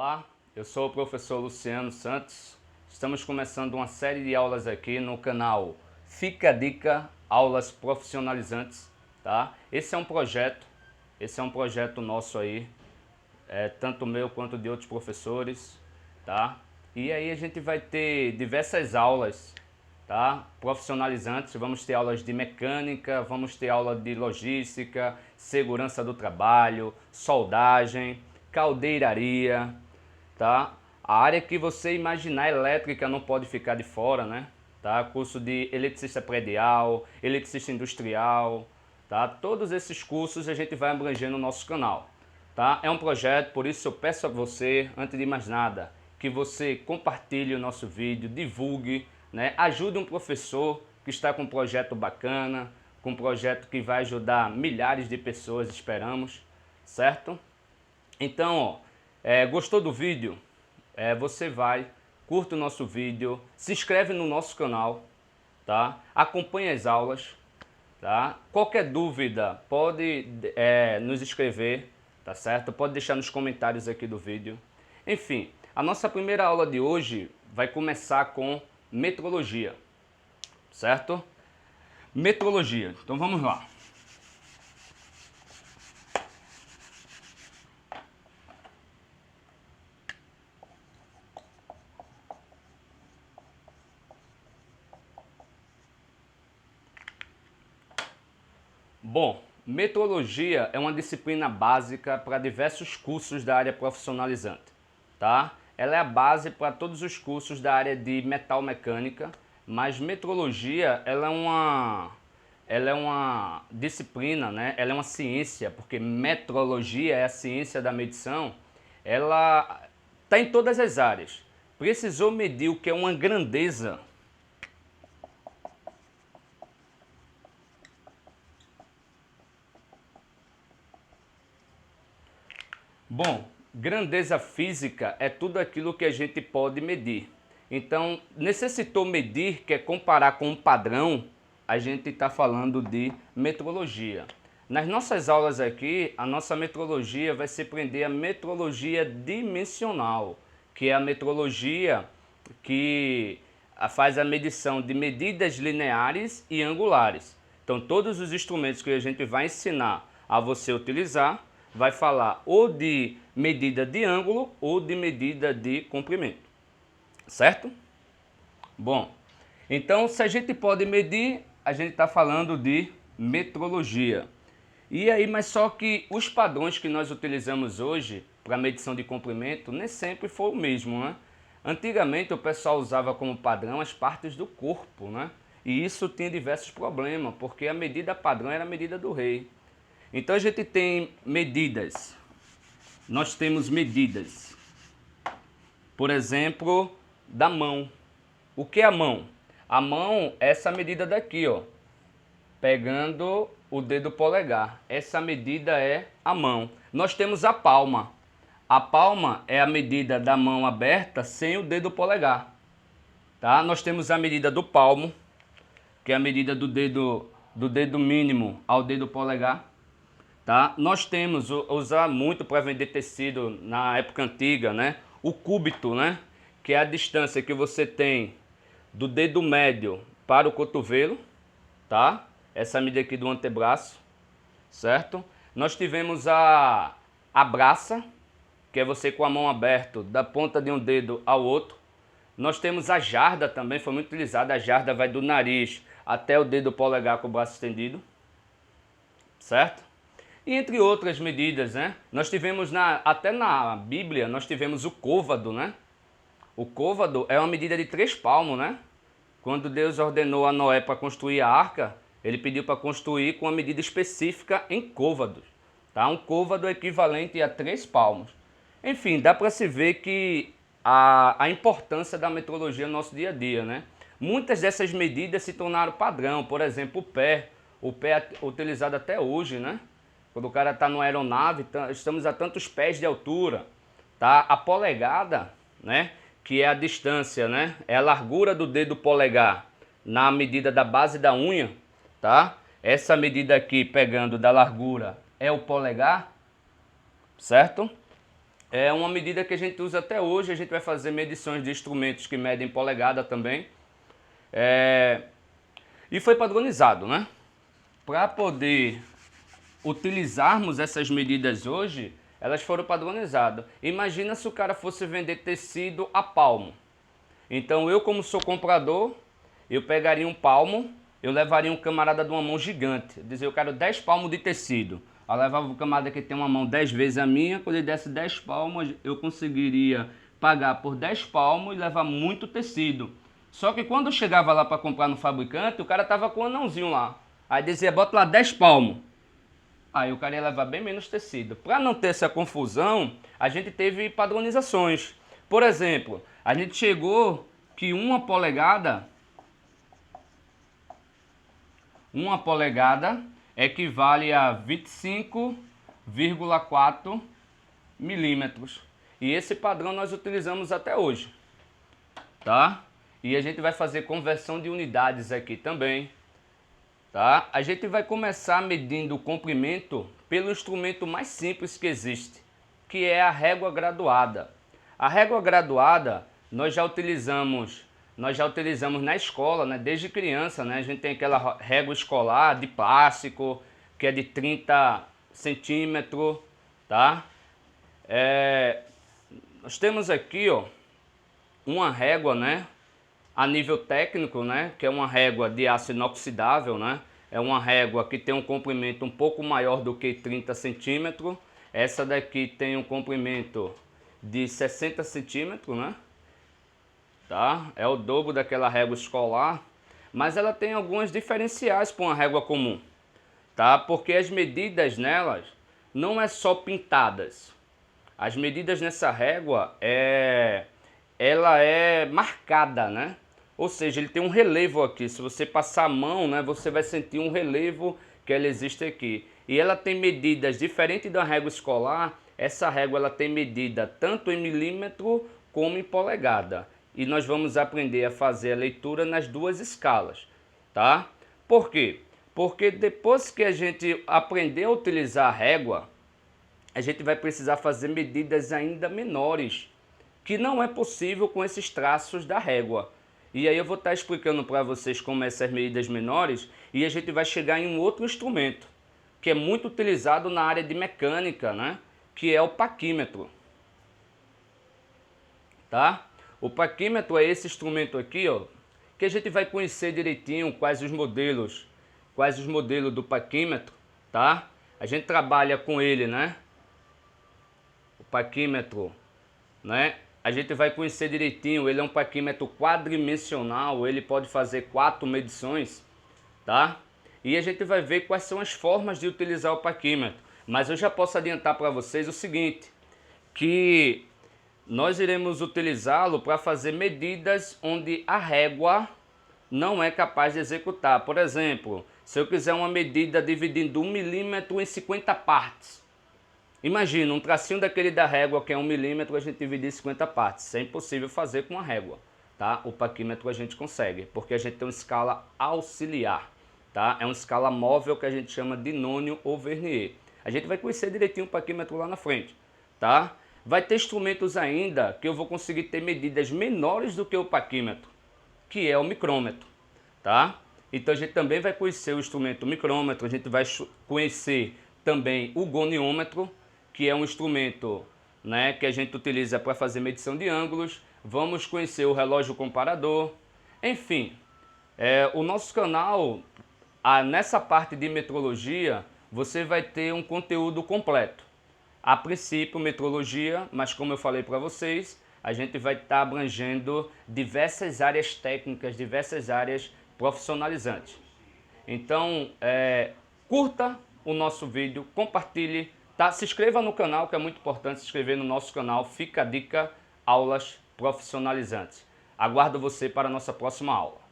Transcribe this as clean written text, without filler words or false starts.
Olá, eu sou o professor Luciano Santos. Estamos começando uma série de aulas aqui no canal Fica a Dica Aulas Profissionalizantes, tá? Esse é um projeto nosso aí, tanto meu quanto de outros professores, tá? E aí a gente vai ter diversas aulas, tá? Profissionalizantes, vamos ter aulas de mecânica, vamos ter aula de logística, segurança do trabalho, soldagem, caldeiraria, tá? A área que você imaginar elétrica não pode ficar de fora, né? Tá? Curso de eletricista predial, eletricista industrial, tá? Todos esses cursos a gente vai abranger no nosso canal, tá? É um projeto, por isso eu peço a você, antes de mais nada, que você compartilhe o nosso vídeo, divulgue, né? Ajude um professor que está com um projeto bacana, com um projeto que vai ajudar milhares de pessoas, esperamos, certo? Então, ó, gostou do vídeo? Você vai, curta o nosso vídeo, se inscreve no nosso canal, tá? Acompanhe as aulas, tá? Qualquer dúvida pode nos escrever, tá certo? Pode deixar nos comentários aqui do vídeo. Enfim, a nossa primeira aula de hoje vai começar com metrologia, certo? Metrologia, então vamos lá. Bom, metrologia é uma disciplina básica para diversos cursos da área profissionalizante, tá? Ela é a base para todos os cursos da área de metal mecânica, mas metrologia ela é uma disciplina, né? Ela é uma ciência, porque metrologia é a ciência da medição, ela está em todas as áreas. Precisou medir o que é uma grandeza. Bom, grandeza física é tudo aquilo que a gente pode medir. Então, necessitou medir, que é comparar com um padrão, a gente está falando de metrologia. Nas nossas aulas aqui, a nossa metrologia vai se prender à metrologia dimensional, que é a metrologia que faz a medição de medidas lineares e angulares. Então, todos os instrumentos que a gente vai ensinar a você utilizar, vai falar ou de medida de ângulo ou de medida de comprimento, certo? Bom, então se a gente pode medir, a gente está falando de metrologia. E aí, mas só que os padrões que nós utilizamos hoje para medição de comprimento nem sempre foi o mesmo, né? Antigamente o pessoal usava como padrão as partes do corpo, né? E isso tinha diversos problemas, porque a medida padrão era a medida do rei. Então a gente tem medidas, nós temos medidas, por exemplo, da mão. O que é a mão? A mão é essa medida daqui, ó, pegando o dedo polegar. Essa medida é a mão. Nós temos a palma. A palma é a medida da mão aberta sem o dedo polegar, tá? Nós temos a medida do palmo, que é a medida do dedo mínimo ao dedo polegar. Tá? Nós temos, usar muito para vender tecido na época antiga, né? O cúbito, né? Que é a distância que você tem do dedo médio para o cotovelo, tá? Essa medida aqui do antebraço, certo? Nós tivemos a braça, que é você com a mão aberta, da ponta de um dedo ao outro. Nós temos a jarda também, foi muito utilizada. A jarda vai do nariz até o dedo polegar com o braço estendido, certo? E entre outras medidas, né? Nós tivemos, até na Bíblia, nós tivemos o côvado, né? O côvado é uma medida de 3 palmos, né? Quando Deus ordenou a Noé para construir a arca, ele pediu para construir com uma medida específica em côvados, tá? Um côvado é equivalente a 3 palmos. Enfim, dá para se ver que a importância da metrologia no nosso dia a dia, né? Muitas dessas medidas se tornaram padrão, por exemplo, o pé é utilizado até hoje, né? Quando o cara está numa aeronave, estamos a tantos pés de altura, tá? A polegada, né? Que é a distância, né? É a largura do dedo polegar na medida da base da unha, tá? Essa medida aqui, pegando da largura, é o polegar, certo? É uma medida que a gente usa até hoje. A gente vai fazer medições de instrumentos que medem polegada também. E foi padronizado, né? Para poder utilizarmos essas medidas hoje, elas foram padronizadas. Imagina se o cara fosse vender tecido a palmo. Então eu, como sou comprador, eu pegaria um palmo, eu levaria um camarada de uma mão gigante. Eu dizia, eu quero 10 palmos de tecido. Eu levava o camarada que tem uma mão 10 vezes a minha. Quando ele desse 10 palmos, eu conseguiria pagar por 10 palmos e levar muito tecido. Só que quando eu chegava lá para comprar no fabricante, o cara tava com um anãozinho lá. Aí dizia, bota lá 10 palmos. Aí o cara ia levar bem menos tecido. Para não ter essa confusão, a gente teve padronizações. Por exemplo, a gente chegou que uma polegada equivale a 25,4 milímetros. E esse padrão nós utilizamos até hoje, tá? E a gente vai fazer conversão de unidades aqui também, tá? A gente vai começar medindo o comprimento pelo instrumento mais simples que existe, que é a régua graduada. A régua graduada nós já utilizamos na escola, né? Desde criança, né? A gente tem aquela régua escolar de plástico, que é de 30 centímetros, tá? Nós temos aqui, ó, uma régua, né? A nível técnico, né? Que é uma régua de aço inoxidável, né? É uma régua que tem um comprimento um pouco maior do que 30 centímetros. Essa daqui tem um comprimento de 60 centímetros, né? Tá? É o dobro daquela régua escolar, mas ela tem alguns diferenciais para uma régua comum, tá? Porque as medidas nelas não é só pintadas. As medidas nessa régua ela é marcada, né? Ou seja, ele tem um relevo aqui. Se você passar a mão, né, você vai sentir um relevo que ela existe aqui. E ela tem medidas diferentes da régua escolar. Essa régua ela tem medida tanto em milímetro como em polegada. E nós vamos aprender a fazer a leitura nas duas escalas, tá? Por quê? Porque depois que a gente aprender a utilizar a régua, a gente vai precisar fazer medidas ainda menores, que não é possível com esses traços da régua. E aí eu vou estar explicando para vocês como essas medidas menores, e a gente vai chegar em um outro instrumento, que é muito utilizado na área de mecânica, né? Que é o paquímetro, tá? O paquímetro é esse instrumento aqui, ó, que a gente vai conhecer direitinho quais os modelos do paquímetro, tá? A gente trabalha com ele, né? O paquímetro, né? A gente vai conhecer direitinho, ele é um paquímetro quadridimensional, ele pode fazer 4 medições, tá? E a gente vai ver quais são as formas de utilizar o paquímetro. Mas eu já posso adiantar para vocês o seguinte, que nós iremos utilizá-lo para fazer medidas onde a régua não é capaz de executar. Por exemplo, se eu quiser uma medida dividindo 1 milímetro em 50 partes. Imagina, um tracinho daquele da régua que é 1 milímetro, a gente dividir em 50 partes. Isso é impossível fazer com a régua, tá? O paquímetro a gente consegue, porque a gente tem uma escala auxiliar, tá? É uma escala móvel que a gente chama de nônio ou vernier. A gente vai conhecer direitinho o paquímetro lá na frente, tá? Vai ter instrumentos ainda que eu vou conseguir ter medidas menores do que o paquímetro, que é o micrômetro, tá? Então a gente também vai conhecer o instrumento micrômetro, a gente vai conhecer também o goniômetro, que é um instrumento, né, que a gente utiliza para fazer medição de ângulos. Vamos conhecer o relógio comparador. Enfim, o nosso canal, nessa parte de metrologia, você vai ter um conteúdo completo. A princípio, metrologia, mas como eu falei para vocês, a gente vai estar abrangendo diversas áreas técnicas, diversas áreas profissionalizantes. Então, curta o nosso vídeo, compartilhe, tá? Se inscreva no canal, que é muito importante se inscrever no nosso canal. Fica a dica, aulas profissionalizantes. Aguardo você para a nossa próxima aula.